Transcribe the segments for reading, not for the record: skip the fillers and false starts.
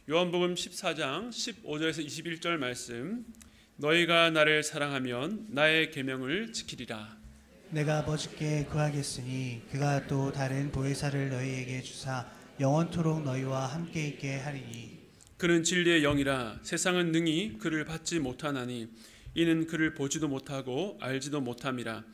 요한복음 14장 15절에서 21절 말씀. 너희가 나를 사랑하면 나의 계명을 지키리라. 내가 아버지께 구하겠으니 그가 또 다른 보혜사를 너희에게 주사 영원토록 너희와 함께 있게 하리니 그는 진리의 영이라. 세상은 능히 그를 받지 못하나니 이는 그를 보지도 못하고 알지도 못함이라.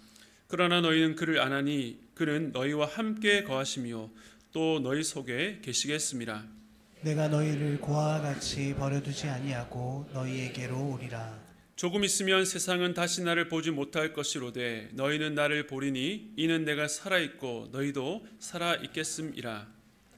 그러나 너희는 그를 아나니 그는 너희와 함께 거하시며 또 너희 속에 계시겠음이라. 내가 너희를 고아와 같이 버려두지 아니하고 너희에게로 오리라. 조금 있으면 세상은 다시 나를 보지 못할 것이로되 너희는 나를 보리니 이는 내가 살아있고 너희도 살아있겠음이라.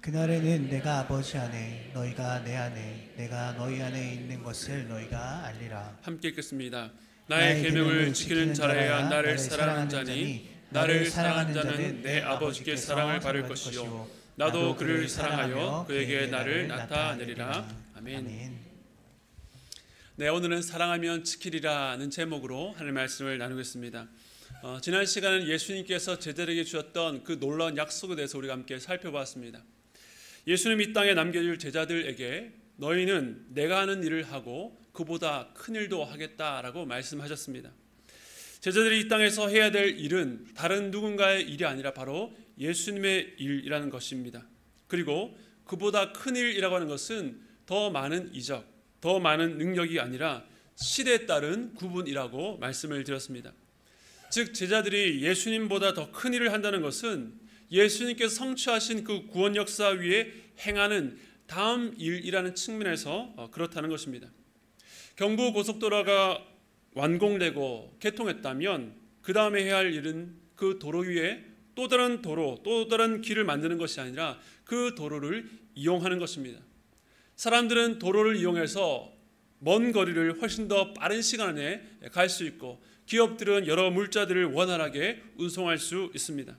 그날에는 내가 아버지 안에 너희가 내 안에 내가 너희 안에 있는 것을 너희가 알리라. 함께 읽겠습니다. 나의 계명을 지키는 자라야 나를 사랑하는 자니 나를 사랑하는 자는 내 아버지께 사랑을 받을 것이요 나도 그를 사랑하여 그에게 나를 나타내리라. 아멘. 네, 오늘은 사랑하면 지키리라는 제목으로 하나님의 말씀을 나누겠습니다. 지난 시간은 예수님께서 제자들에게 주셨던 그 놀라운 약속에 대해서 우리가 함께 살펴봤습니다. 예수님 이 땅에 남겨줄 제자들에게 너희는 내가 하는 일을 하고 그보다 큰 일도 하겠다라고 말씀하셨습니다. 제자들이 이 땅에서 해야 될 일은 다른 누군가의 일이 아니라 바로 예수님의 일이라는 것입니다. 그리고 그보다 큰 일이라고 하는 것은 더 많은 이적, 더 많은 능력이 아니라 시대에 따른 구분이라고 말씀을 드렸습니다. 즉 제자들이 예수님보다 더 큰 일을 한다는 것은 예수님께서 성취하신 그 구원 역사 위에 행하는 다음 일이라는 측면에서 그렇다는 것입니다. 경부고속도로가 완공되고 개통했다면 그 다음에 해야 할 일은 그 도로 위에 또 다른 도로, 또 다른 길을 만드는 것이 아니라 그 도로를 이용하는 것입니다. 사람들은 도로를 이용해서 먼 거리를 훨씬 더 빠른 시간 안에 갈 수 있고 기업들은 여러 물자들을 원활하게 운송할 수 있습니다.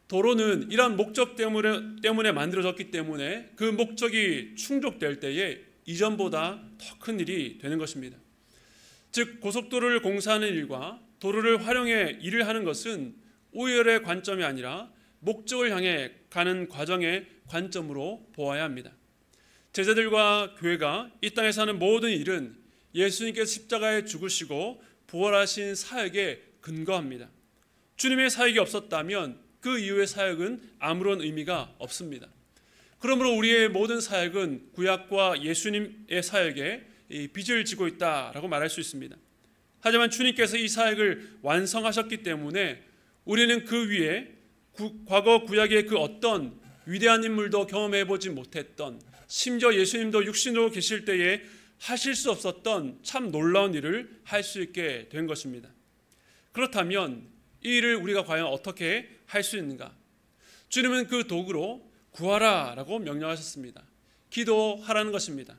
도로는 이러한 목적 때문에 만들어졌기 때문에 그 목적이 충족될 때에 이전보다 더 큰 일이 되는 것입니다. 즉 고속도로를 공사하는 일과 도로를 활용해 일을 하는 것은 우열의 관점이 아니라 목적을 향해 가는 과정의 관점으로 보아야 합니다. 제자들과 교회가 이 땅에서 하는 모든 일은 예수님께서 십자가에 죽으시고 부활하신 사역에 근거합니다. 주님의 사역이 없었다면 그 이후의 사역은 아무런 의미가 없습니다. 그러므로 우리의 모든 사역은 구약과 예수님의 사역에 빚을 지고 있다라고 말할 수 있습니다. 하지만 주님께서 이 사역을 완성하셨기 때문에 우리는 그 위에 과거 구약의 그 어떤 위대한 인물도 경험해보지 못했던, 심지어 예수님도 육신으로 계실 때에 하실 수 없었던 참 놀라운 일을 할 수 있게 된 것입니다. 그렇다면 이 일을 우리가 과연 어떻게 할 수 있는가? 주님은 그 도구로 구하라 라고 명령하셨습니다. 기도하라는 것입니다.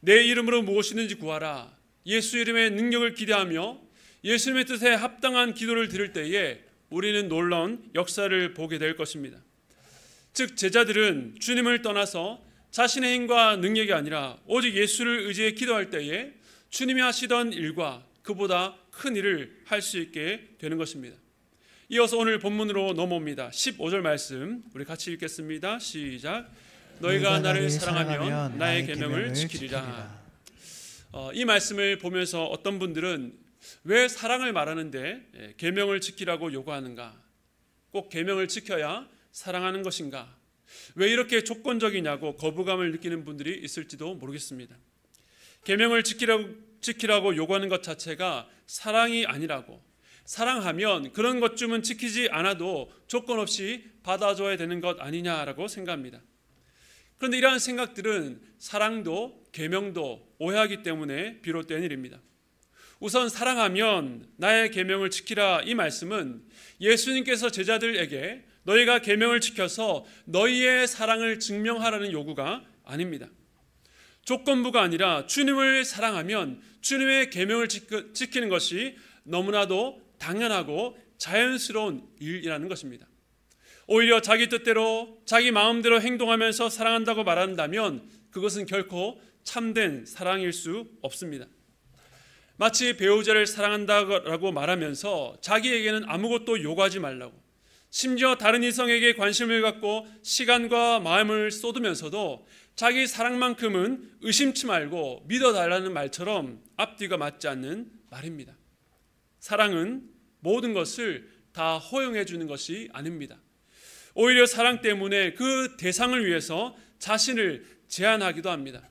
내 이름으로 무엇이든지 구하라. 예수 이름의 능력을 기대하며 예수님의 뜻에 합당한 기도를 드릴 때에 우리는 놀라운 역사를 보게 될 것입니다. 즉 제자들은 주님을 떠나서 자신의 힘과 능력이 아니라 오직 예수를 의지해 기도할 때에 주님이 하시던 일과 그보다 큰 일을 할 수 있게 되는 것입니다. 이어서 오늘 본문으로 넘어옵니다. 15절 말씀 우리 같이 읽겠습니다. 시작. 너희가 나를 사랑하면 나의 계명을 지키리라. 이 말씀을 보면서 어떤 분들은 왜 사랑을 말하는데 계명을 지키라고 요구하는가? 꼭 계명을 지켜야 사랑하는 것인가? 왜 이렇게 조건적이냐고 거부감을 느끼는 분들이 있을지도 모르겠습니다. 계명을 지키라고 요구하는 것 자체가 사랑이 아니라고, 사랑하면 그런 것쯤은 지키지 않아도 조건 없이 받아줘야 되는 것 아니냐라고 생각합니다. 그런데 이러한 생각들은 사랑도 계명도 오해하기 때문에 비롯된 일입니다. 우선 사랑하면 나의 계명을 지키라 이 말씀은 예수님께서 제자들에게 너희가 계명을 지켜서 너희의 사랑을 증명하라는 요구가 아닙니다. 조건부가 아니라 주님을 사랑하면 주님의 계명을 지키는 것이 너무나도 당연하고 자연스러운 일이라는 것입니다. 오히려 자기 뜻대로 자기 마음대로 행동하면서 사랑한다고 말한다면 그것은 결코 참된 사랑일 수 없습니다. 마치 배우자를 사랑한다고 말하면서 자기에게는 아무것도 요구하지 말라고, 심지어 다른 이성에게 관심을 갖고 시간과 마음을 쏟으면서도 자기 사랑만큼은 의심치 말고 믿어달라는 말처럼 앞뒤가 맞지 않는 말입니다. 사랑은 모든 것을 다 허용해 주는 것이 아닙니다. 오히려 사랑 때문에 그 대상을 위해서 자신을 제한하기도 합니다.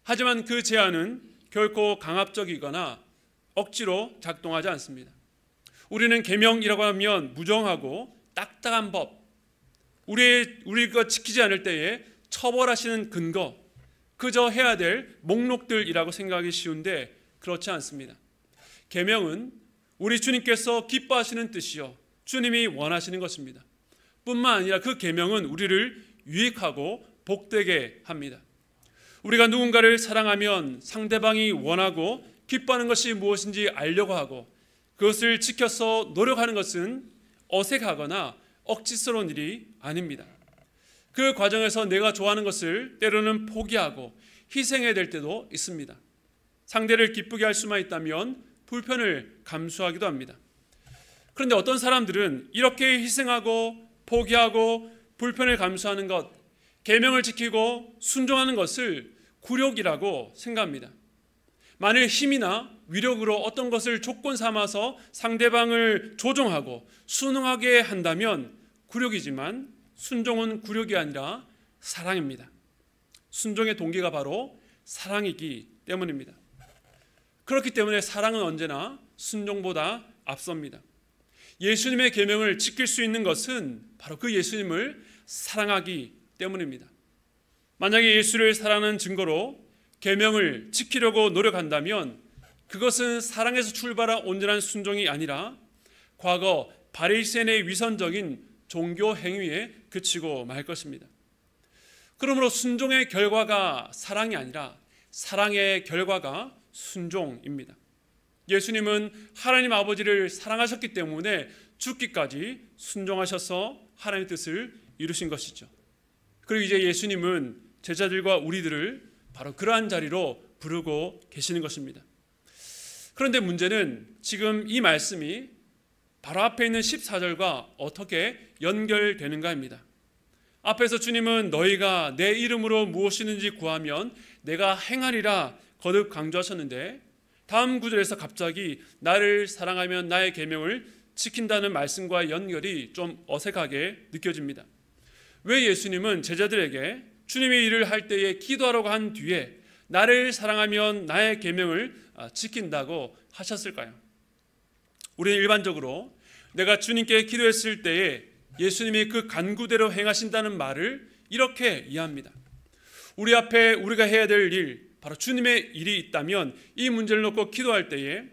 하지만 그 제한은 결코 강압적이거나 억지로 작동하지 않습니다. 우리는 계명이라고 하면 무정하고 딱딱한 법, 우리가 지키지 않을 때에 처벌하시는 근거, 그저 해야 될 목록들이라고 생각하기 쉬운데 그렇지 않습니다. 계명은 우리 주님께서 기뻐하시는 뜻이요 주님이 원하시는 것입니다. 뿐만 아니라 그 계명은 우리를 유익하고 복되게 합니다. 우리가 누군가를 사랑하면 상대방이 원하고 기뻐하는 것이 무엇인지 알려고 하고 그것을 지켜서 노력하는 것은 어색하거나 억지스러운 일이 아닙니다. 그 과정에서 내가 좋아하는 것을 때로는 포기하고 희생해야 될 때도 있습니다. 상대를 기쁘게 할 수만 있다면 불편을 감수하기도 합니다. 그런데 어떤 사람들은 이렇게 희생하고 포기하고 불편을 감수하는 것, 계명을 지키고 순종하는 것을 굴욕이라고 생각합니다. 만일 힘이나 위력으로 어떤 것을 조건 삼아서 상대방을 조종하고 순응하게 한다면 굴욕이지만 순종은 굴욕이 아니라 사랑입니다. 순종의 동기가 바로 사랑이기 때문입니다. 그렇기 때문에 사랑은 언제나 순종보다 앞섭니다. 예수님의 계명을 지킬 수 있는 것은 바로 그 예수님을 사랑하기 때문입니다. 만약에 예수를 사랑하는 증거로 계명을 지키려고 노력한다면 그것은 사랑에서 출발한 온전한 순종이 아니라 과거 바리새인의 위선적인 종교 행위에 그치고 말 것입니다. 그러므로 순종의 결과가 사랑이 아니라 사랑의 결과가 순종입니다. 예수님은 하나님 아버지를 사랑하셨기 때문에 죽기까지 순종하셔서 하나님의 뜻을 이루신 것이죠. 그리고 이제 예수님은 제자들과 우리들을 바로 그러한 자리로 부르고 계시는 것입니다. 그런데 문제는 지금 이 말씀이 바로 앞에 있는 14절과 어떻게 연결되는가입니다. 앞에서 주님은 너희가 내 이름으로 무엇이든지 구하면 내가 행하리라 거듭 강조하셨는데 다음 구절에서 갑자기 나를 사랑하면 나의 계명을 지킨다는 말씀과 연결이 좀 어색하게 느껴집니다. 왜 예수님은 제자들에게 주님의 일을 할 때에 기도하라고 한 뒤에 나를 사랑하면 나의 계명을 지킨다고 하셨을까요? 우리는 일반적으로 내가 주님께 기도했을 때에 예수님이 그 간구대로 행하신다는 말을 이렇게 이해합니다. 우리 앞에 우리가 해야 될 일, 바로 주님의 일이 있다면 이 문제를 놓고 기도할 때에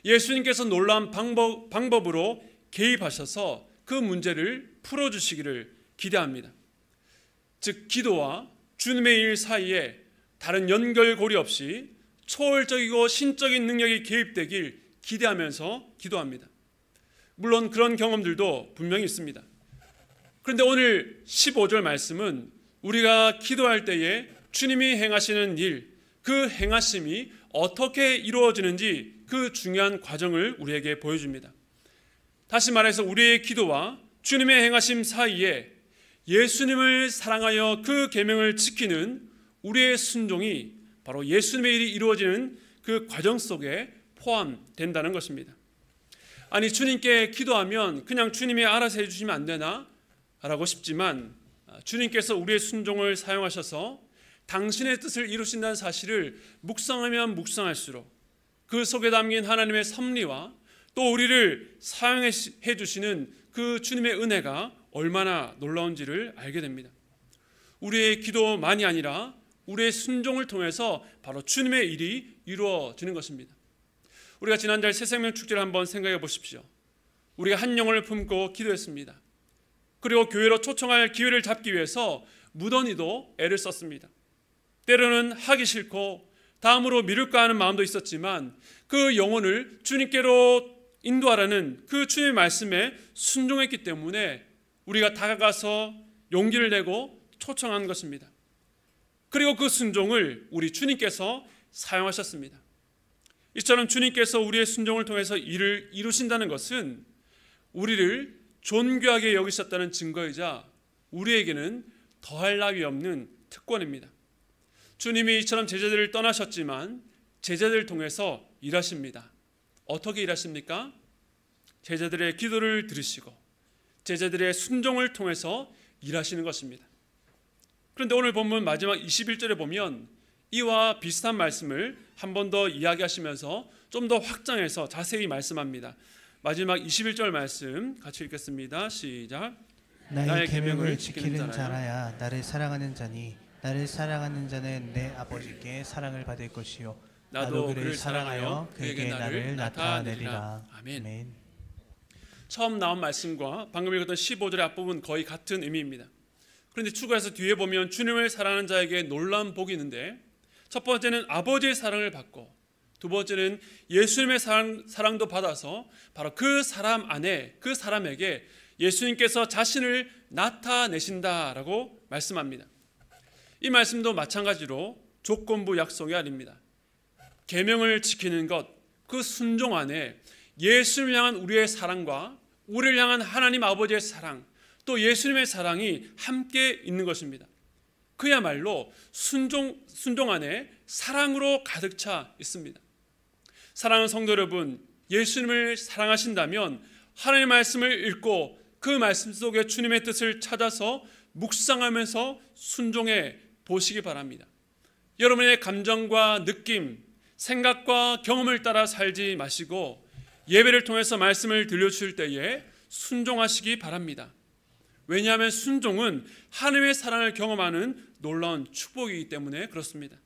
예수님께서 놀라운 방법으로 개입하셔서 그 문제를 풀어주시기를 기대합니다. 즉 기도와 주님의 일 사이에 다른 연결고리 없이 초월적이고 신적인 능력이 개입되길 기대하면서 기도합니다. 물론 그런 경험들도 분명히 있습니다. 그런데 오늘 15절 말씀은 우리가 기도할 때에 주님이 행하시는 일, 그 행하심이 어떻게 이루어지는지 그 중요한 과정을 우리에게 보여줍니다. 다시 말해서 우리의 기도와 주님의 행하심 사이에 예수님을 사랑하여 그 계명을 지키는 우리의 순종이 바로 예수님의 일이 이루어지는 그 과정 속에 포함된다는 것입니다. 아니 주님께 기도하면 그냥 주님이 알아서 해주시면 안 되나? 라고 싶지만 주님께서 우리의 순종을 사용하셔서 당신의 뜻을 이루신다는 사실을 묵상하면 묵상할수록 그 속에 담긴 하나님의 섭리와 또 우리를 사용해 주시는 그 주님의 은혜가 얼마나 놀라운지를 알게 됩니다. 우리의 기도만이 아니라 우리의 순종을 통해서 바로 주님의 일이 이루어지는 것입니다. 우리가 지난달 새생명 축제를 한번 생각해 보십시오. 우리가 한 영혼을 품고 기도했습니다. 그리고 교회로 초청할 기회를 잡기 위해서 무던히도 애를 썼습니다. 때로는 하기 싫고 다음으로 미룰까 하는 마음도 있었지만 그 영혼을 주님께로 인도하라는 그 주님의 말씀에 순종했기 때문에 우리가 다가가서 용기를 내고 초청한 것입니다. 그리고 그 순종을 우리 주님께서 사용하셨습니다. 이처럼 주님께서 우리의 순종을 통해서 일을 이루신다는 것은 우리를 존귀하게 여기셨다는 증거이자 우리에게는 더할 나위 없는 특권입니다. 주님이 이처럼 제자들을 떠나셨지만 제자들을 통해서 일하십니다. 어떻게 일하십니까? 제자들의 기도를 들으시고 제자들의 순종을 통해서 일하시는 것입니다. 그런데 오늘 본문 마지막 21절에 보면 이와 비슷한 말씀을 한 번 더 이야기하시면서 좀 더 확장해서 자세히 말씀합니다. 마지막 21절 말씀 같이 읽겠습니다. 시작. 나의 계명을 지키는 자라야 나를 사랑하는 자니 나를 사랑하는 자는 내 아버지께 사랑을 받을 것이요 나도 그를 사랑하여 그에게 나를 나타내리라. 아멘. 처음 나온 말씀과 방금 읽었던 15절의 앞부분 거의 같은 의미입니다. 그런데 추가해서 뒤에 보면 주님을 사랑하는 자에게 놀라운 복이 있는데 첫 번째는 아버지의 사랑을 받고 두 번째는 예수님의 사랑도 받아서 바로 그 사람 안에 그 사람에게 예수님께서 자신을 나타내신다라고 말씀합니다. 이 말씀도 마찬가지로 조건부 약속이 아닙니다. 계명을 지키는 것, 그 순종 안에 예수님을 향한 우리의 사랑과 우리를 향한 하나님 아버지의 사랑, 또 예수님의 사랑이 함께 있는 것입니다. 그야말로 순종 안에 사랑으로 가득 차 있습니다. 사랑하는 성도 여러분, 예수님을 사랑하신다면 하나님의 말씀을 읽고 그 말씀 속에 주님의 뜻을 찾아서 묵상하면서 순종해 보시기 바랍니다. 여러분의 감정과 느낌, 생각과 경험을 따라 살지 마시고 예배를 통해서 말씀을 들려주실 때에 순종하시기 바랍니다. 왜냐하면 순종은 하나님의 사랑을 경험하는 놀라운 축복이기 때문에 그렇습니다.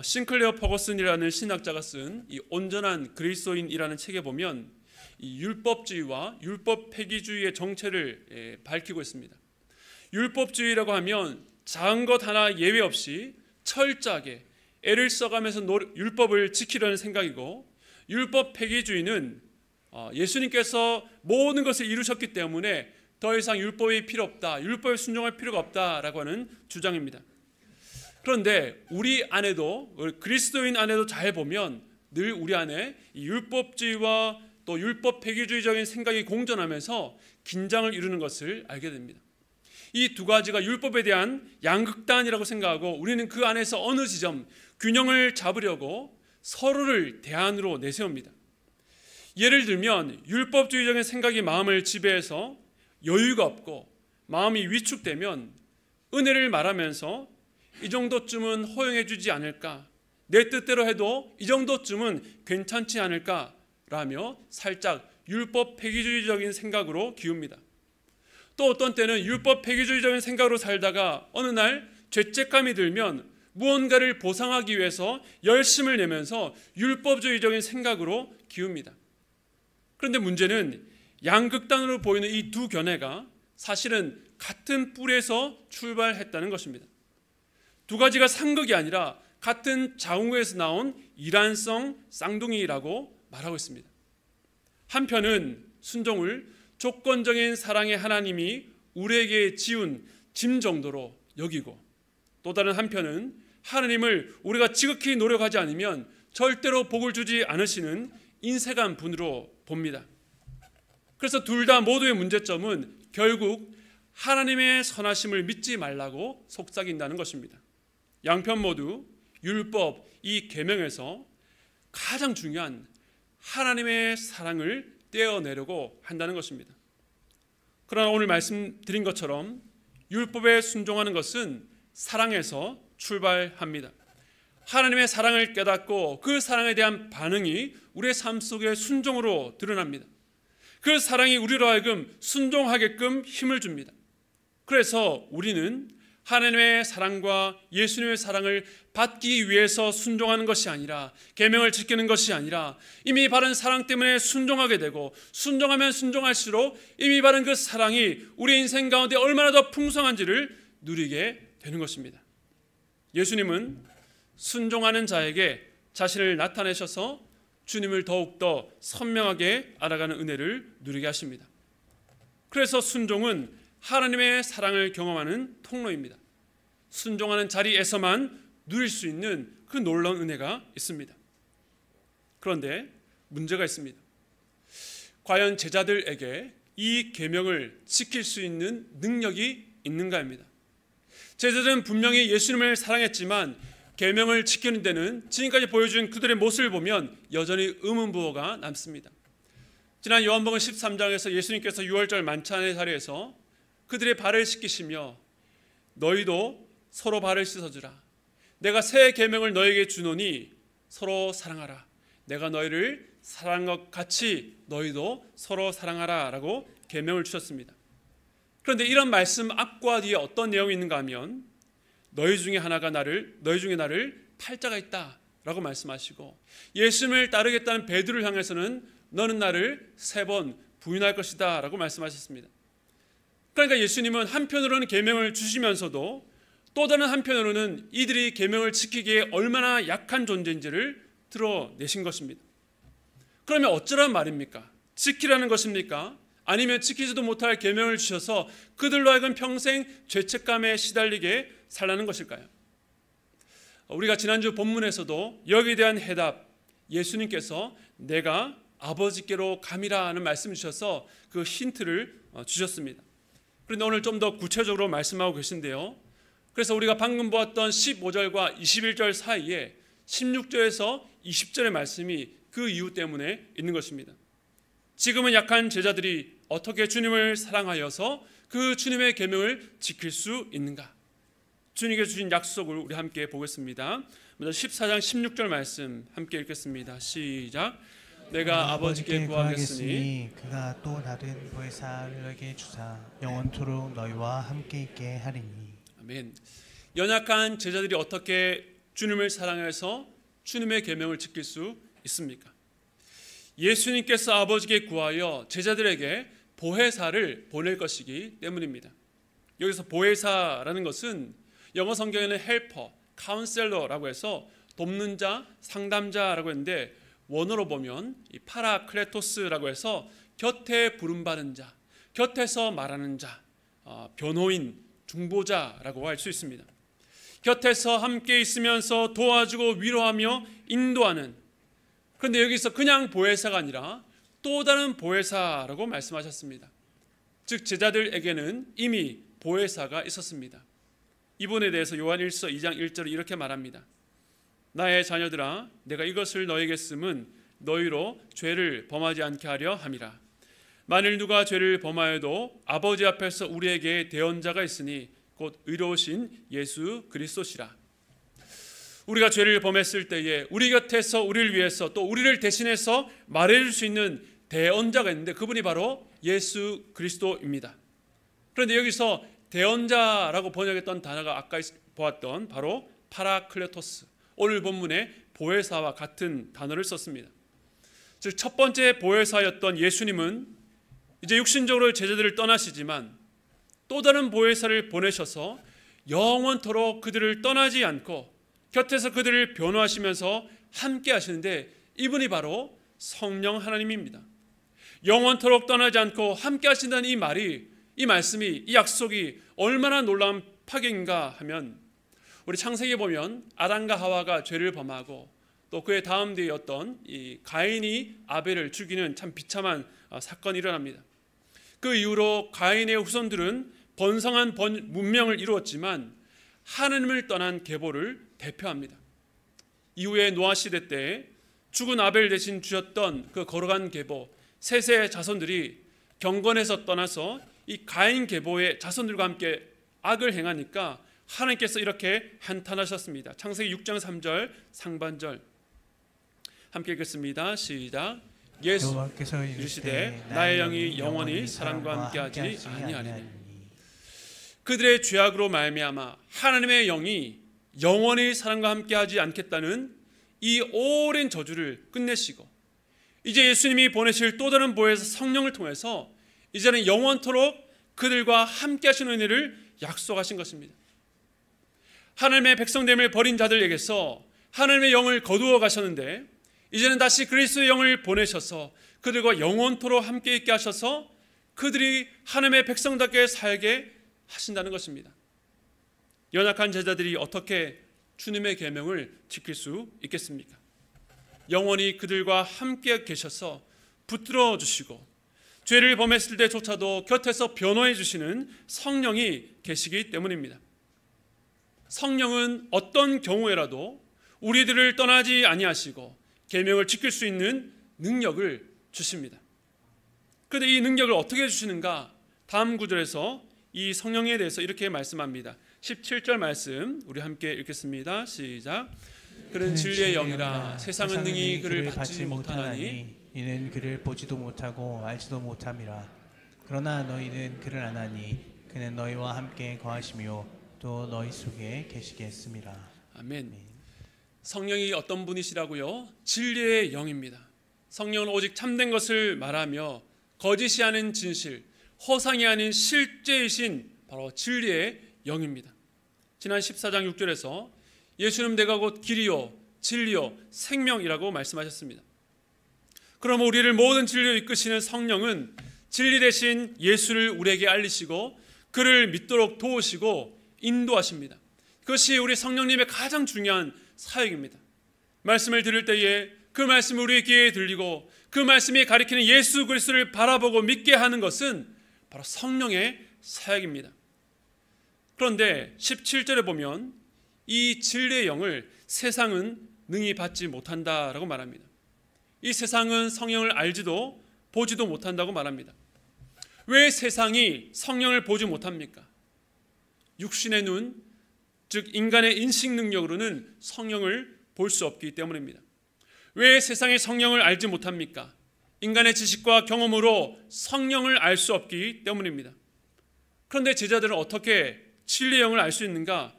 싱클레어 퍼거슨이라는 신학자가 쓴 이 온전한 그리스도인이라는 책에 보면 이 율법주의와 율법 폐기주의의 정체를 밝히고 있습니다. 율법주의라고 하면 작은 것 하나 예외 없이 철저하게 애를 써가면서 율법을 지키려는 생각이고, 율법 폐기주의는 예수님께서 모든 것을 이루셨기 때문에 더 이상 율법이 필요 없다, 율법에 순종할 필요가 없다라고 하는 주장입니다. 그런데 우리 안에도, 그리스도인 안에도 잘 보면 늘 우리 안에 이 율법주의와 또 율법 폐기주의적인 생각이 공존하면서 긴장을 이루는 것을 알게 됩니다. 이 두 가지가 율법에 대한 양극단이라고 생각하고 우리는 그 안에서 어느 지점 균형을 잡으려고 서로를 대안으로 내세웁니다. 예를 들면 율법주의적인 생각이 마음을 지배해서 여유가 없고 마음이 위축되면 은혜를 말하면서 이 정도쯤은 허용해 주지 않을까, 내 뜻대로 해도 이 정도쯤은 괜찮지 않을까 라며 살짝 율법 폐기주의적인 생각으로 기웁니다. 또 어떤 때는 율법 폐기주의적인 생각으로 살다가 어느 날 죄책감이 들면 무언가를 보상하기 위해서 열심을 내면서 율법주의적인 생각으로 기웁니다. 그런데 문제는 양극단으로 보이는 이 두 견해가 사실은 같은 뿔에서 출발했다는 것입니다. 두 가지가 상극이 아니라 같은 자웅에서 나온 이란성 쌍둥이라고 말하고 있습니다. 한편은 순종을 조건적인 사랑의 하나님이 우리에게 지운 짐 정도로 여기고, 또 다른 한편은 하나님을 우리가 지극히 노력하지 않으면 절대로 복을 주지 않으시는 인색한 분으로 봅니다. 그래서 둘 다 모두의 문제점은 결국 하나님의 선하심을 믿지 말라고 속삭인다는 것입니다. 양편 모두 율법, 이 계명에서 가장 중요한 하나님의 사랑을 떼어내려고 한다는 것입니다. 그러나 오늘 말씀드린 것처럼 율법에 순종하는 것은 사랑에서 출발합니다. 하나님의 사랑을 깨닫고 그 사랑에 대한 반응이 우리의 삶 속에 순종으로 드러납니다. 그 사랑이 우리로 하여금 순종하게끔 힘을 줍니다. 그래서 우리는 하나님의 사랑과 예수님의 사랑을 받기 위해서 순종하는 것이 아니라, 계명을 지키는 것이 아니라 이미 바른 사랑 때문에 순종하게 되고, 순종하면 순종할수록 이미 바른 그 사랑이 우리 인생 가운데 얼마나 더 풍성한지를 누리게 되는 것입니다. 예수님은 순종하는 자에게 자신을 나타내셔서 주님을 더욱더 선명하게 알아가는 은혜를 누리게 하십니다. 그래서 순종은 하나님의 사랑을 경험하는 통로입니다. 순종하는 자리에서만 누릴 수 있는 그 놀라운 은혜가 있습니다. 그런데 문제가 있습니다. 과연 제자들에게 이 계명을 지킬 수 있는 능력이 있는가입니다. 제자들은 분명히 예수님을 사랑했지만 계명을 지키는 데는 지금까지 보여준 그들의 모습을 보면 여전히 의문부호가 남습니다. 지난 요한복음 13장에서 예수님께서 유월절 만찬의 자리에서 그들의 발을 씻기시며 너희도 서로 발을 씻어주라. 내가 새 계명을 너에게 주노니 서로 사랑하라. 내가 너희를 사랑한 것 같이 너희도 서로 사랑하라 라고 계명을 주셨습니다. 그런데 이런 말씀 앞과 뒤에 어떤 내용이 있는가 하면 너희 중에 나를 팔자가 있다 라고 말씀하시고, 예수님을 따르겠다는 베드로를 향해서는 너는 나를 3번 부인할 것이다 라고 말씀하셨습니다. 그러니까 예수님은 한편으로는 계명을 주시면서도 또 다른 한편으로는 이들이 계명을 지키기에 얼마나 약한 존재인지를 드러내신 것입니다. 그러면 어쩌란 말입니까? 지키라는 것입니까? 아니면 지키지도 못할 계명을 주셔서 그들로 하여금 평생 죄책감에 시달리게 살라는 것일까요? 우리가 지난주 본문에서도 여기에 대한 해답, 예수님께서 내가 아버지께로 감이라 하는 말씀을 주셔서 그 힌트를 주셨습니다. 그런데 오늘 좀 더 구체적으로 말씀하고 계신데요. 그래서 우리가 방금 보았던 15절과 21절 사이에 16절에서 20절의 말씀이 그 이유 때문에 있는 것입니다. 지금은 약한 제자들이 어떻게 주님을 사랑하여서 그 주님의 계명을 지킬 수 있는가? 주님께 주신 약속을 우리 함께 보겠습니다. 먼저 14장 16절 말씀 함께 읽겠습니다. 시작. 내가 아버지께 구하겠으니 그가 또 다른 보혜사를 너에게 주사 영원토록 너희와 함께 있게 하리니. 아멘. 연약한 제자들이 어떻게 주님을 사랑해서 주님의 계명을 지킬 수 있습니까? 예수님께서 아버지께 구하여 제자들에게 보혜사를 보낼 것이기 때문입니다. 여기서 보혜사라는 것은 영어 성경에는 헬퍼, 카운셀러라고 해서 돕는 자, 상담자라고 했는데 원어로 보면 이 파라클레토스라고 해서 곁에 부름받은 자, 곁에서 말하는 자, 변호인, 중보자라고 할 수 있습니다. 곁에서 함께 있으면서 도와주고 위로하며 인도하는, 그런데 여기서 그냥 보혜사가 아니라 또 다른 보혜사라고 말씀하셨습니다. 즉 제자들에게는 이미 보혜사가 있었습니다. 이분에 대해서 요한 1서 2장 1절에 이렇게 말합니다. 나의 자녀들아 내가 이것을 너에게 쓰면 너희로 죄를 범하지 않게 하려 함이라. 만일 누가 죄를 범하여도 아버지 앞에서 우리에게 대언자가 있으니 곧 의로우신 예수 그리스도시라. 우리가 죄를 범했을 때에 우리 곁에서 우리를 위해서 또 우리를 대신해서 말해줄 수 있는 대언자가 있는데 그분이 바로 예수 그리스도입니다. 그런데 여기서 대언자라고 번역했던 단어가 아까 보았던 바로 파라클레토스, 오늘 본문의 보혜사와 같은 단어를 썼습니다. 즉 첫 번째 보혜사였던 예수님은 이제 육신적으로 제자들을 떠나시지만 또 다른 보혜사를 보내셔서 영원토록 그들을 떠나지 않고 곁에서 그들을 변호하시면서 함께 하시는데 이분이 바로 성령 하나님입니다. 영원토록 떠나지 않고 함께 하신다는 이 말이, 이 말씀이, 이 약속이 얼마나 놀라운 파격인가 하면 우리 창세기에 보면 아담과 하와가 죄를 범하고 또 그의 다음 뒤였던 이 가인이 아벨을 죽이는 참 비참한 사건이 일어납니다. 그 이후로 가인의 후손들은 번성한 문명을 이루었지만 하나님을 떠난 계보를 대표합니다. 이후에 노아 시대 때 죽은 아벨 대신 주셨던 그 거룩한 계보 셋의 자손들이 경건에서 떠나서 이 가인 계보의 자손들과 함께 악을 행하니까 하나님께서 이렇게 한탄하셨습니다. 창세기 6장 3절 상반절 함께 읽겠습니다. 시작. 예수께서 이르시되 나의 영이 영원히 사람과 함께하지 아니하리니. 그들의 죄악으로 말미암아 하나님의 영이 영원히 사람과 함께하지 않겠다는 이 오랜 저주를 끝내시고 이제 예수님이 보내실 또 다른 보혜사 성령을 통해서 이제는 영원토록 그들과 함께 하시는 은혜를 약속하신 것입니다. 하나님의 백성됨을 버린 자들에게서 하나님의 영을 거두어 가셨는데 이제는 다시 그리스도의 영을 보내셔서 그들과 영원토록 함께 있게 하셔서 그들이 하나님의 백성답게 살게 하신다는 것입니다. 연약한 제자들이 어떻게 주님의 계명을 지킬 수 있겠습니까? 영원히 그들과 함께 계셔서 붙들어 주시고 죄를 범했을 때조차도 곁에서 변호해 주시는 성령이 계시기 때문입니다. 성령은 어떤 경우에라도 우리들을 떠나지 아니하시고 계명을 지킬 수 있는 능력을 주십니다. 그런데 이 능력을 어떻게 주시는가? 다음 구절에서 이 성령에 대해서 이렇게 말씀합니다. 17절 말씀 우리 함께 읽겠습니다. 시작. 그는 진리의 영이라 세상은 능히 그를 받지 못하나니 이는 그를 보지도 못하고 알지도 못함이라. 그러나 너희는 그를 아나니 그는 너희와 함께 거하시며 또 너희 속에 계시게 했습니다. 아멘. 성령이 어떤 분이시라고요? 진리의 영입니다. 성령은 오직 참된 것을 말하며 거짓이 아닌 진실, 허상이 아닌 실제이신 바로 진리의 영입니다. 지난 14장 6절에서 예수는 내가 곧 길이요 진리요 생명이라고 말씀하셨습니다. 그럼 우리를 모든 진리로 이끄시는 성령은 진리 대신 예수를 우리에게 알리시고 그를 믿도록 도우시고 인도하십니다. 그것이 우리 성령님의 가장 중요한 사역입니다. 말씀을 들을 때에 그 말씀이 우리의 귀에 들리고 그 말씀이 가리키는 예수 그리스도를 바라보고 믿게 하는 것은 바로 성령의 사역입니다. 그런데 17절에 보면 이 진리의 영을 세상은 능히 받지 못한다라고 말합니다. 이 세상은 성령을 알지도 보지도 못한다고 말합니다. 왜 세상이 성령을 보지 못합니까? 육신의 눈, 즉 인간의 인식 능력으로는 성령을 볼 수 없기 때문입니다. 왜 세상이 성령을 알지 못합니까? 인간의 지식과 경험으로 성령을 알 수 없기 때문입니다. 그런데 제자들은 어떻게 진리의 영을 알 수 있는가?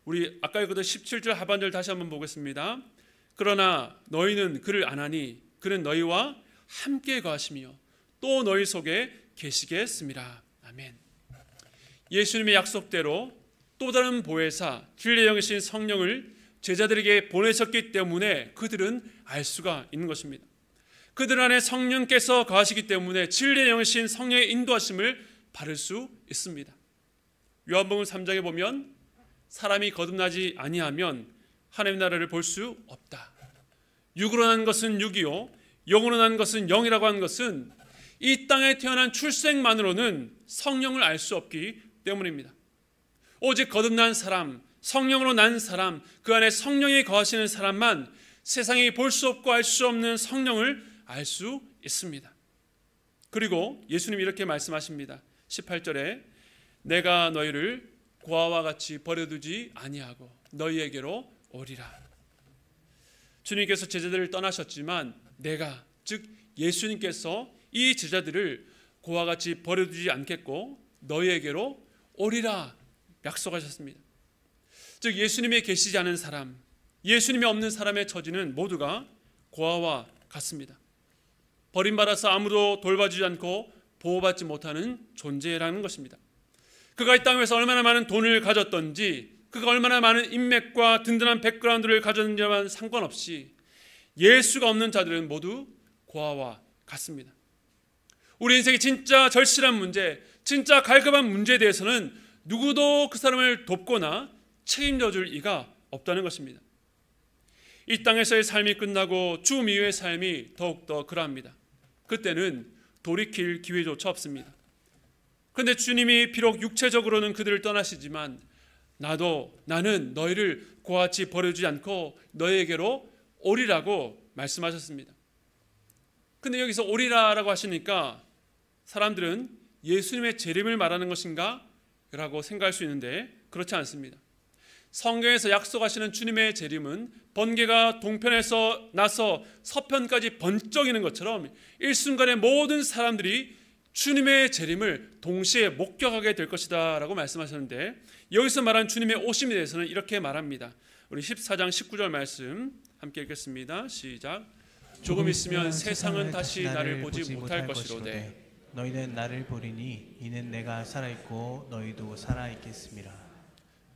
우리 아까 읽었던 17절 하반절 다시 한번 보겠습니다. 그러나 너희는 그를 아나니 그는 너희와 함께 거하시며 또 너희 속에 계시게 했음이라. 아멘. 예수님의 약속대로 또 다른 보혜사 진리의 영이신 성령을 제자들에게 보내셨기 때문에 그들은 알 수가 있는 것입니다. 그들 안에 성령께서 거하시기 때문에 진리의 영이신 성령의 인도하심을 받을 수 있습니다. 요한복음 3장에 보면 사람이 거듭나지 아니하면 하나님의 나라를 볼 수 없다. 육으로 난 것은 육이요 영으로 난 것은 영이라고 하는 것은 이 땅에 태어난 출생만으로는 성령을 알 수 없기 때문입니다. 오직 거듭난 사람, 성령으로 난 사람, 그 안에 성령이 거하시는 사람만 세상이 볼 수 없고 알 수 없는 성령을 알 수 있습니다. 그리고 예수님이 이렇게 말씀하십니다. 18절에 내가 너희를 고아와 같이 버려두지 아니하고 너희에게로 오리라. 주님께서 제자들을 떠나셨지만 내가, 즉 예수님께서 이 제자들을 고아와 같이 버려두지 않겠고 너희에게로 오리라 약속하셨습니다. 즉 예수님이 계시지 않은 사람, 예수님이 없는 사람의 처지는 모두가 고아와 같습니다. 버림받아서 아무도 돌봐주지 않고 보호받지 못하는 존재라는 것입니다. 그가 이 땅에서 얼마나 많은 돈을 가졌던지, 그가 얼마나 많은 인맥과 든든한 백그라운드를 가졌는지와는 상관없이 예수가 없는 자들은 모두 고아와 같습니다. 우리 인생의 진짜 절실한 문제, 진짜 갈급한 문제에 대해서는 누구도 그 사람을 돕거나 책임져 줄 이가 없다는 것입니다. 이 땅에서의 삶이 끝나고 죽음 이후의 삶이 더욱더 그러합니다. 그때는 돌이킬 기회조차 없습니다. 그런데 주님이 비록 육체적으로는 그들을 떠나시지만 나는 너희를 고아같이 버려주지 않고 너희에게로 오리라고 말씀하셨습니다. 그런데 여기서 오리라라고 하시니까 사람들은 예수님의 재림을 말하는 것인가? 라고 생각할 수 있는데 그렇지 않습니다. 성경에서 약속하시는 주님의 재림은 번개가 동편에서 나서 서편까지 번쩍이는 것처럼 일순간에 모든 사람들이 주님의 재림을 동시에 목격하게 될 것이다 라고 말씀하셨는데 여기서 말한 주님의 오심에 대해서는 이렇게 말합니다. 우리 14장 19절 말씀 함께 읽겠습니다. 시작. 조금 있으면 세상은 다시 나를 보지 못할 것이로되 너희는 나를 보리니 이는 내가 살아있고 너희도 살아있겠습니다.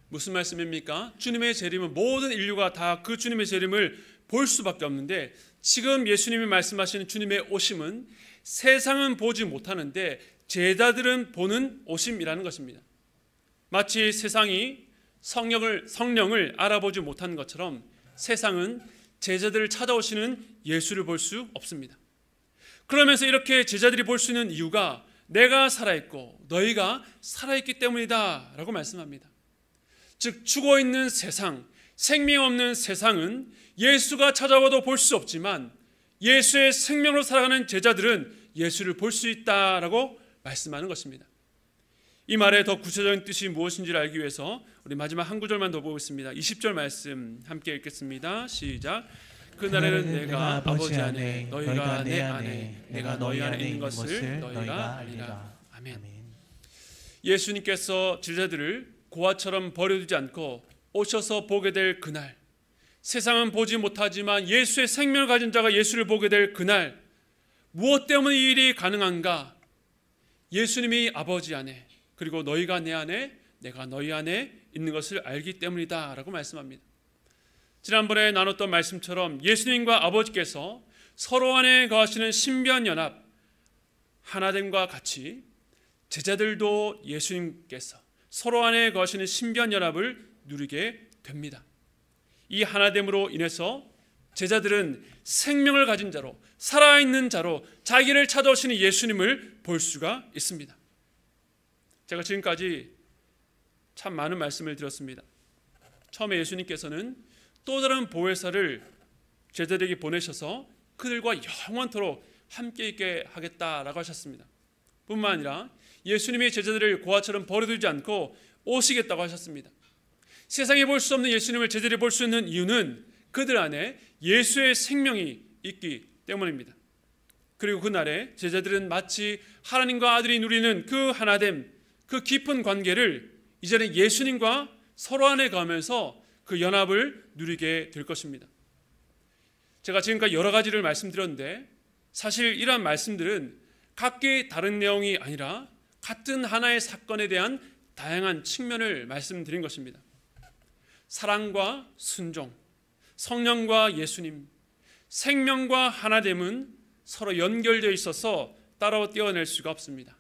무슨 말씀입니까? 주님의 재림은 모든 인류가 다 그 주님의 재림을 볼 수밖에 없는데 지금 예수님이 말씀하시는 주님의 오심은 세상은 보지 못하는데 제자들은 보는 오심이라는 것입니다. 마치 세상이 성령을 알아보지 못한 것처럼 세상은 제자들을 찾아오시는 예수를 볼 수 없습니다. 그러면서 이렇게 제자들이 볼 수 있는 이유가 내가 살아있고 너희가 살아있기 때문이다 라고 말씀합니다. 즉 죽어있는 세상, 생명 없는 세상은 예수가 찾아와도 볼 수 없지만 예수의 생명으로 살아가는 제자들은 예수를 볼 수 있다라고 말씀하는 것입니다. 이 말의 더 구체적인 뜻이 무엇인지를 알기 위해서 우리 마지막 한 구절만 더 보겠습니다. 20절 말씀 함께 읽겠습니다. 시작. 그날에는 내가 아버지 안에 너희가 내 안에 내가 너희 안에 있는 것을 너희가 알리라. 아멘. 예수님께서 제자들을 고아처럼 버려두지 않고 오셔서 보게 될 그날, 세상은 보지 못하지만 예수의 생명을 가진 자가 예수를 보게 될 그날, 무엇 때문에 이 일이 가능한가? 예수님이 아버지 안에 그리고 너희가 내 안에 내가 너희 안에 있는 것을 알기 때문이다 라고 말씀합니다. 지난번에 나눴던 말씀처럼 예수님과 아버지께서 서로 안에 거하시는 신비한 연합, 하나됨과 같이 제자들도 예수님께서 서로 안에 거하시는 신비한 연합을 누리게 됩니다. 이 하나됨으로 인해서 제자들은 생명을 가진 자로, 살아있는 자로 자기를 찾아오시는 예수님을 볼 수가 있습니다. 제가 지금까지 참 많은 말씀을 드렸습니다. 처음에 예수님께서는 또 다른 보혜사를 제자들에게 보내셔서 그들과 영원토록 함께 있게 하겠다라고 하셨습니다. 뿐만 아니라 예수님이 제자들을 고아처럼 버려두지 않고 오시겠다고 하셨습니다. 세상에 볼 수 없는 예수님을 제자들이 볼 수 있는 이유는 그들 안에 예수의 생명이 있기 때문입니다. 그리고 그날에 제자들은 마치 하나님과 아들이 누리는 그 하나됨, 그 깊은 관계를 이제는 예수님과 서로 안에 가면서 그 연합을 누리게 될 것입니다. 제가 지금까지 여러 가지를 말씀드렸는데 사실 이러한 말씀들은 각기 다른 내용이 아니라 같은 하나의 사건에 대한 다양한 측면을 말씀드린 것입니다. 사랑과 순종, 성령과 예수님, 생명과 하나됨은 서로 연결되어 있어서 따로 떼어낼 수가 없습니다.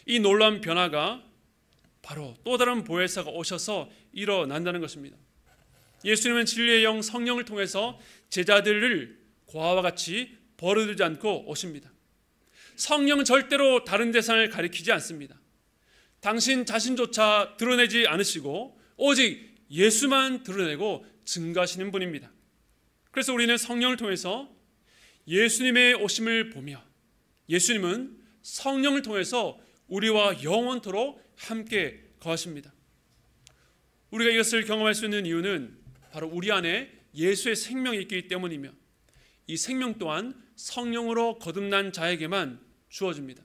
이 놀라운 변화가 바로 또 다른 보혜사가 오셔서 일어난다는 것입니다. 예수님은 진리의 영 성령을 통해서 제자들을 고아와 같이 버려두지 않고 오십니다. 성령은 절대로 다른 대상을 가리키지 않습니다. 당신 자신조차 드러내지 않으시고 오직 예수만 드러내고 증거하시는 분입니다. 그래서 우리는 성령을 통해서 예수님의 오심을 보며 예수님은 성령을 통해서 우리와 영원토록 함께 거하십니다. 우리가 이것을 경험할 수 있는 이유는 바로 우리 안에 예수의 생명이 있기 때문이며 이 생명 또한 성령으로 거듭난 자에게만 주어집니다.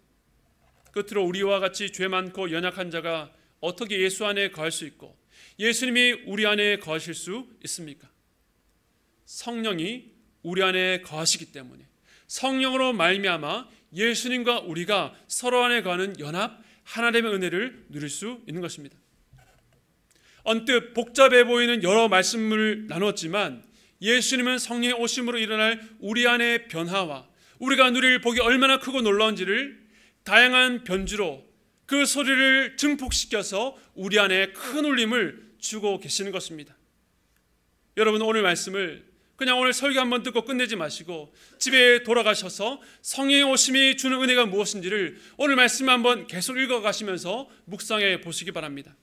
끝으로 우리와 같이 죄 많고 연약한 자가 어떻게 예수 안에 거할 수 있고 예수님이 우리 안에 거하실 수 있습니까? 성령이 우리 안에 거하시기 때문에 성령으로 말미암아 예수님과 우리가 서로 안에 거하는 연합, 하나됨의 은혜를 누릴 수 있는 것입니다. 언뜻 복잡해 보이는 여러 말씀을 나눴지만 예수님은 성령의 오심으로 일어날 우리 안의 변화와 우리가 누릴 복이 얼마나 크고 놀라운지를 다양한 변주로 그 소리를 증폭시켜서 우리 안에 큰 울림을 주고 계시는 것입니다. 여러분 오늘 말씀을 그냥 오늘 설교 한번 듣고 끝내지 마시고 집에 돌아가셔서 성령의 오심이 주는 은혜가 무엇인지를 오늘 말씀 한번 계속 읽어가시면서 묵상해 보시기 바랍니다.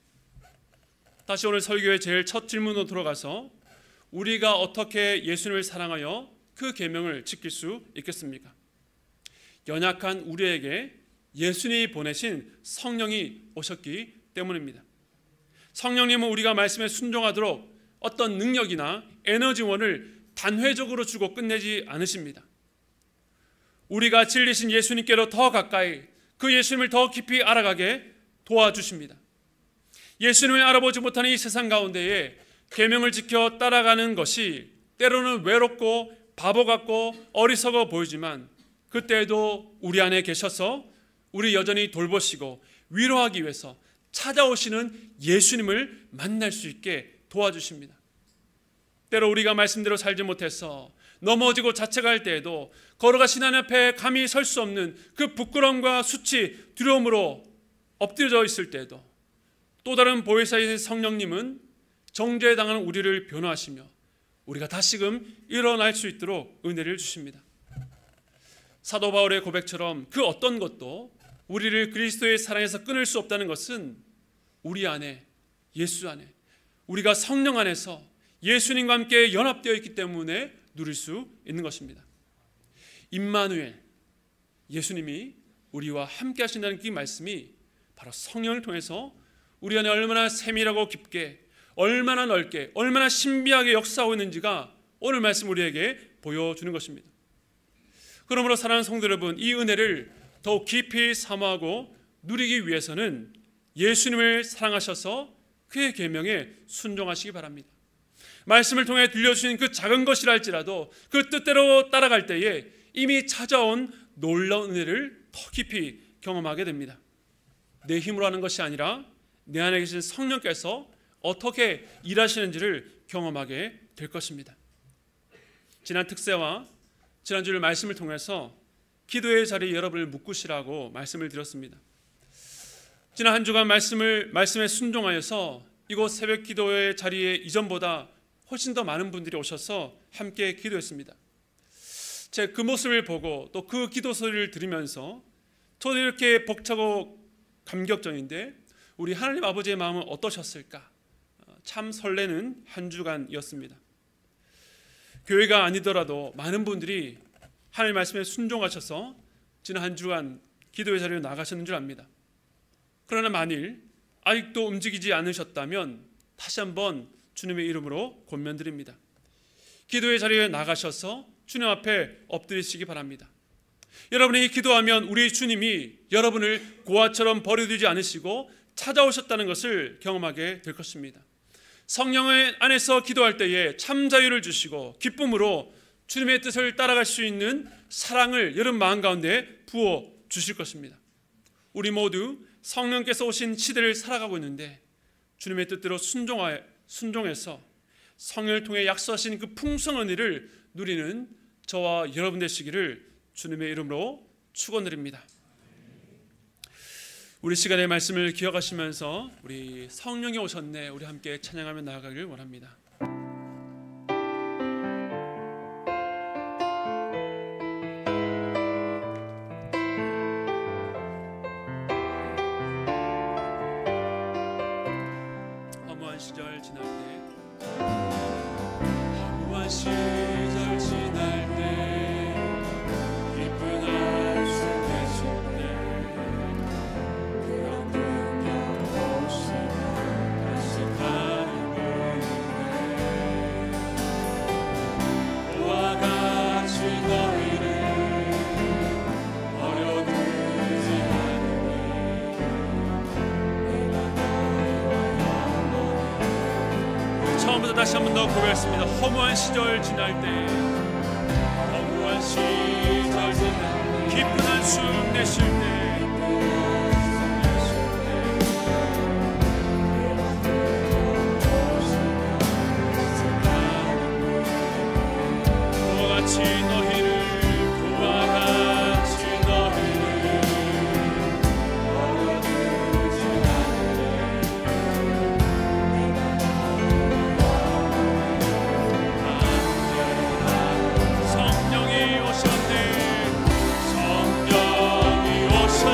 다시 오늘 설교의 제일 첫 질문으로 돌아가서 우리가 어떻게 예수님을 사랑하여 그 계명을 지킬 수 있겠습니까? 연약한 우리에게 예수님이 보내신 성령이 오셨기 때문입니다. 성령님은 우리가 말씀에 순종하도록 어떤 능력이나 에너지원을 단회적으로 주고 끝내지 않으십니다. 우리가 진리신 예수님께로 더 가까이 그 예수님을 더 깊이 알아가게 도와주십니다. 예수님을 알아보지 못하는 이 세상 가운데에 계명을 지켜 따라가는 것이 때로는 외롭고 바보 같고 어리석어 보이지만 그때에도 우리 안에 계셔서 우리 여전히 돌보시고 위로하기 위해서 찾아오시는 예수님을 만날 수 있게 도와주십니다. 때로 우리가 말씀대로 살지 못해서 넘어지고 자책할 때에도 걸어가신 하나님 앞에 감히 설 수 없는 그 부끄러움과 수치, 두려움으로 엎드려져 있을 때에도 또 다른 보혜사이신 성령님은 정죄에 당하는 우리를 변호하시며 우리가 다시금 일어날 수 있도록 은혜를 주십니다. 사도 바울의 고백처럼 그 어떤 것도 우리를 그리스도의 사랑에서 끊을 수 없다는 것은 우리 안에, 예수 안에, 우리가 성령 안에서 예수님과 함께 연합되어 있기 때문에 누릴 수 있는 것입니다. 임마누엘, 예수님이 우리와 함께 하신다는 그 말씀이 바로 성령을 통해서 우리 안에 얼마나 세밀하고 깊게, 얼마나 넓게, 얼마나 신비하게 역사하고 있는지가 오늘 말씀 우리에게 보여주는 것입니다. 그러므로 사랑하는 성도 여러분, 이 은혜를 더욱 깊이 사모하고 누리기 위해서는 예수님을 사랑하셔서 그의 계명에 순종하시기 바랍니다. 말씀을 통해 들려주신 그 작은 것이라 할지라도 그 뜻대로 따라갈 때에 이미 찾아온 놀라운 은혜를 더 깊이 경험하게 됩니다. 내 힘으로 하는 것이 아니라 내 안에 계신 성령께서 어떻게 일하시는지를 경험하게 될 것입니다. 지난 특세와 지난주일 말씀을 통해서 기도의 자리에 여러분을 묶으시라고 말씀을 드렸습니다. 지난 한 주간 말씀에 순종하여서 이곳 새벽 기도의 자리에 이전보다 훨씬 더 많은 분들이 오셔서 함께 기도했습니다. 제 그 모습을 보고 또 그 기도 소리를 들으면서 저도 이렇게 벅차고 감격적인데 우리 하나님 아버지의 마음은 어떠셨을까? 참 설레는 한 주간이었습니다. 교회가 아니더라도 많은 분들이 하나님 말씀에 순종하셔서 지난 한 주간 기도의 자리로 나가셨는 줄 압니다. 그러나 만일 아직도 움직이지 않으셨다면 다시 한번 주님의 이름으로 권면드립니다. 기도의 자리에 나가셔서 주님 앞에 엎드리시기 바랍니다. 여러분이 기도하면 우리 주님이 여러분을 고아처럼 버려두지 않으시고 찾아오셨다는 것을 경험하게 될 것입니다. 성령의 안에서 기도할 때에 참 자유를 주시고 기쁨으로 주님의 뜻을 따라갈 수 있는 사랑을 여러분 마음 가운데 부어 주실 것입니다. 우리 모두 성령께서 오신 시대를 살아가고 있는데 주님의 뜻대로 순종해서 성령을 통해 약속하신 그 풍성한 은혜를 누리는 저와 여러분 되시기를 주님의 이름으로 축원드립니다. 우리 시간의 말씀을 기억하시면서 우리 성령이 오셨네 우리 함께 찬양하며 나아가길 원합니다. 허무한 시절 지날 때 허무한 시절 지날 때 기쁜 한숨 내쉴 때 그런 풍경 보시며 다시 가는 은혜 그와 같이 너희를 버려두지 않으니 내가 너희와 영원히 처음부터 다시 한 번 더 고백했습니다. 허무한 시절 지날 때 허무한 시절 지날 때 기쁜 한숨 내쉴 때 그와 같이 너희를 버려두지 성령이 오셨네 성령이 오셨네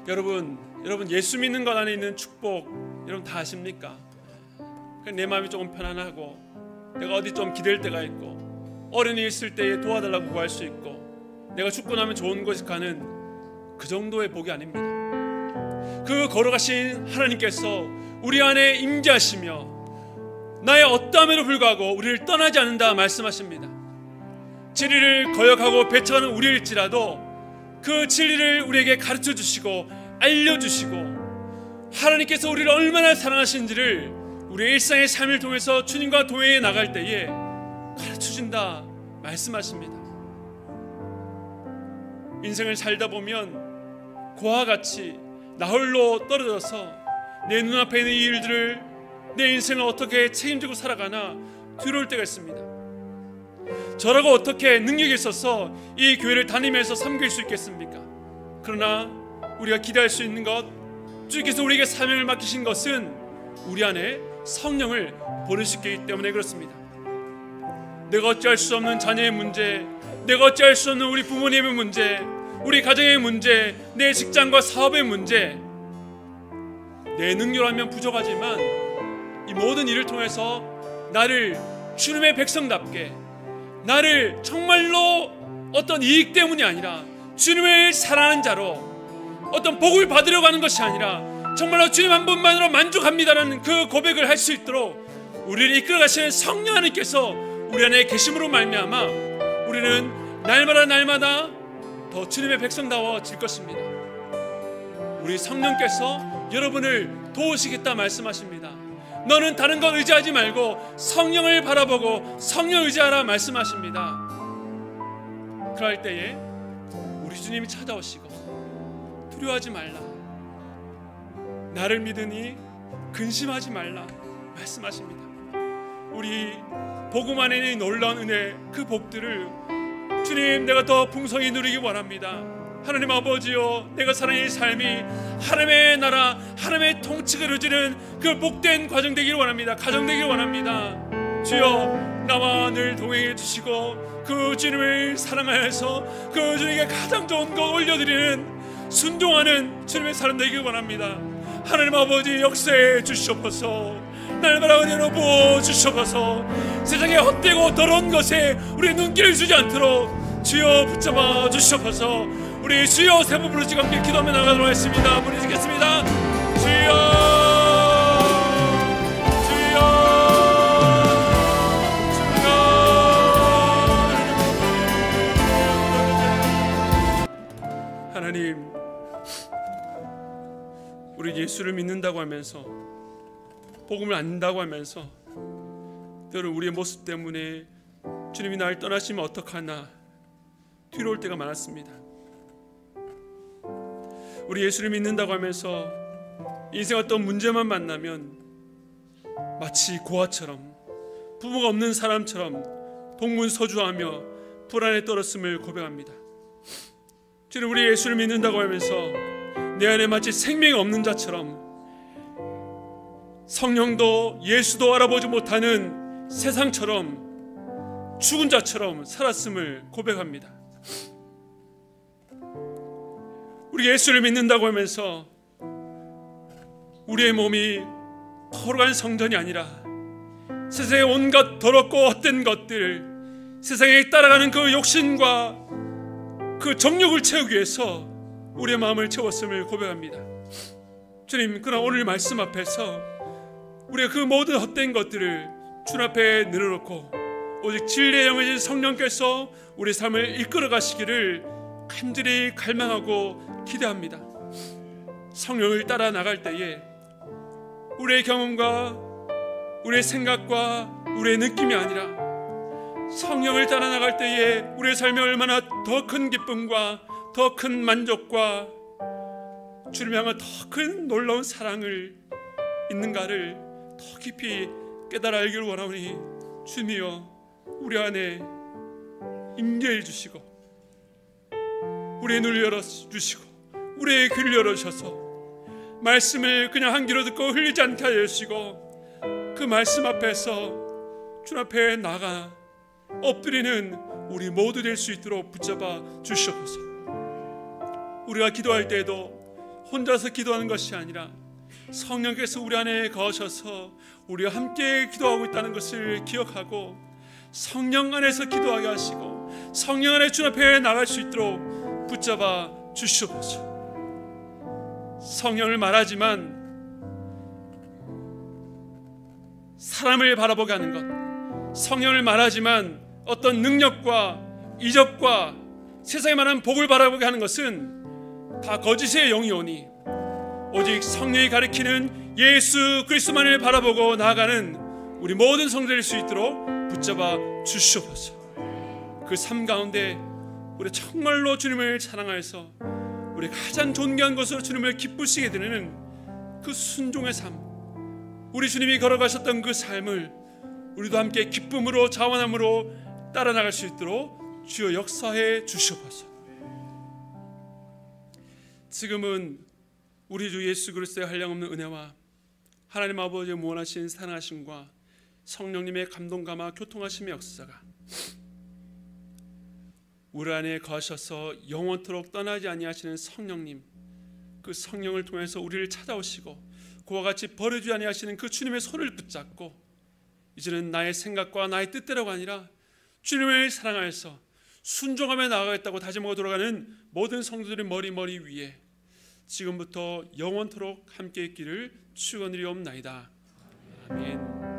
여러분 예수 믿는 것 안에 있는 축복 여러분 다 아십니까? 내 마음이 조금 편안하고 내가 어디 좀 기댈 때가 있고 어른이 있을 때에 도와달라고 구할 수 있고 내가 죽고 나면 좋은 곳에 가는 그 정도의 복이 아닙니다. 그 걸어가신 하나님께서 우리 안에 임재하시며 나의 어떠함에도 불구하고 우리를 떠나지 않는다 말씀하십니다. 진리를 거역하고 배척하는 우리일지라도 그 진리를 우리에게 가르쳐 주시고 알려주시고 하나님께서 우리를 얼마나 사랑하시는지를 우리의 일상의 삶을 통해서 주님과 동행해 나갈 때에 가르쳐 준다 말씀하십니다. 인생을 살다 보면 고와 같이 나 홀로 떨어져서 내 눈앞에 있는 이 일들을 내 인생을 어떻게 책임지고 살아가나 두려울 때가 있습니다. 저라고 어떻게 능력이 있어서 이 교회를 다니면서 섬길 수 있겠습니까? 그러나 우리가 기대할 수 있는 것, 주께서 우리에게 사명을 맡기신 것은 우리 안에 성령을 보내시기 때문에 그렇습니다. 내가 어찌할 수 없는 자녀의 문제, 내가 어찌할 수 없는 우리 부모님의 문제, 우리 가정의 문제, 내 직장과 사업의 문제, 내 능력이라면 부족하지만 이 모든 일을 통해서 나를 주님의 백성답게, 나를 정말로 어떤 이익 때문이 아니라 주님을 사랑하는 자로, 어떤 복을 받으려고 하는 것이 아니라 정말로 주님 한 분만으로 만족합니다라는 그 고백을 할 수 있도록 우리를 이끌어 가시는 성령 하나님께서 우리 안에 계심으로 말미암아 우리는 날마다 더 주님의 백성다워질 것입니다. 우리 성령께서 여러분을 도우시겠다 말씀하십니다. 너는 다른 것 의지하지 말고 성령을 바라보고 성령 의지하라 말씀하십니다. 그럴 때에 우리 주님이 찾아오시고 두려워하지 말라, 나를 믿으니 근심하지 말라 말씀하십니다. 우리 복음 안에 있는 놀라운 은혜, 그 복들을 주님 내가 더 풍성히 누리기 원합니다. 하나님 아버지여, 내가 사는 이 삶이 하나님의 나라, 하나님의 통치가 이루어지는 그 복된 과정 되기를 원합니다. 가정 되기를 원합니다. 주여, 나와 늘 동행해 주시고 그 주님을 사랑하여서 그 주님께 가장 좋은 것 올려드리는 순종하는 주님의 사람 되기를 원합니다. 하나님 아버지, 역사해 주시옵소서. 날마다 은혜로 부어주시옵소서. 세상에 헛되고 더러운 것에 우리의 눈길을 주지 않도록 주여 붙잡아 주시옵소서. 우리 주여 세 번 부르시고 함께 기도하며 나가도록 하겠습니다. 부르시겠습니다. 주여, 주여, 주여. 하나님, 우리 예수를 믿는다고 하면서, 복음을 안다고 하면서 때로는 우리의 모습 때문에 주님이 나를 떠나시면 어떡하나 뒤로올 때가 많았습니다. 우리 예수를 믿는다고 하면서 인생 어떤 문제만 만나면 마치 고아처럼, 부모가 없는 사람처럼 동문서주하며 불안에 떨었음을 고백합니다. 주님, 우리 예수를 믿는다고 하면서 내 안에 마치 생명이 없는 자처럼, 성령도 예수도 알아보지 못하는 세상처럼 죽은 자처럼 살았음을 고백합니다. 우리 예수를 믿는다고 하면서 우리의 몸이 거룩한 성전이 아니라 세상의 온갖 더럽고 헛된 것들, 세상에 따라가는 그 욕심과 그 정욕을 채우기 위해서 우리의 마음을 채웠음을 고백합니다. 주님, 그러나 오늘 말씀 앞에서 우리가 그 모든 헛된 것들을 주님 앞에 내려놓고 오직 진리의 영이신 성령께서 우리 삶을 이끌어 가시기를 간절히 갈망하고 기대합니다. 성령을 따라 나갈 때에 우리의 경험과 우리의 생각과 우리의 느낌이 아니라 성령을 따라 나갈 때에 우리의 삶에 얼마나 더 큰 기쁨과 더 큰 만족과 주님 향한 더 큰 놀라운 사랑을 있는가를 더 깊이 깨달아 알기를 원하오니 주님이여, 우리 안에 임재해 주시고 우리의 눈을 열어주시고 우리의 귀를 열어주셔서 말씀을 그냥 한 귀로 듣고 흘리지 않게 하여 주시고 그 말씀 앞에서 주님 앞에 나가 엎드리는 우리 모두 될 수 있도록 붙잡아 주시옵소서. 우리가 기도할 때에도 혼자서 기도하는 것이 아니라 성령께서 우리 안에 거하셔서 우리와 함께 기도하고 있다는 것을 기억하고 성령 안에서 기도하게 하시고 성령 안에 주 앞에 나갈 수 있도록 붙잡아 주시옵소서. 성령을 말하지만 사람을 바라보게 하는 것, 성령을 말하지만 어떤 능력과 이적과 세상에 많은 복을 바라보게 하는 것은 다 거짓의 영이오니 오직 성령이 가리키는 예수 그리스도만을 바라보고 나아가는 우리 모든 성도될 수 있도록 붙잡아 주시옵소서. 그 삶 가운데 우리 정말로 주님을 사랑하여서 우리 가장 존귀한 것으로 주님을 기쁘시게 되는 그 순종의 삶, 우리 주님이 걸어가셨던 그 삶을 우리도 함께 기쁨으로 자원함으로 따라 나갈 수 있도록 주여 역사해 주시옵소서. 지금은 우리 주 예수 그리스도의 한량없는 은혜와 하나님 아버지의 무한하신 사랑하심과 성령님의 감동감화 교통하심의 역사가 우리 안에 거하셔서 영원토록 떠나지 아니하시는 성령님, 그 성령을 통해서 우리를 찾아오시고 그와 같이 버리지 아니하시는 그 주님의 손을 붙잡고 이제는 나의 생각과 나의 뜻대로가 아니라 주님을 사랑하여서 순종하며 나아가겠다고 다짐하고 돌아가는 모든 성도들의 머리 위에 지금부터 영원토록 함께 있기를 축원드리옵나이다. 아멘.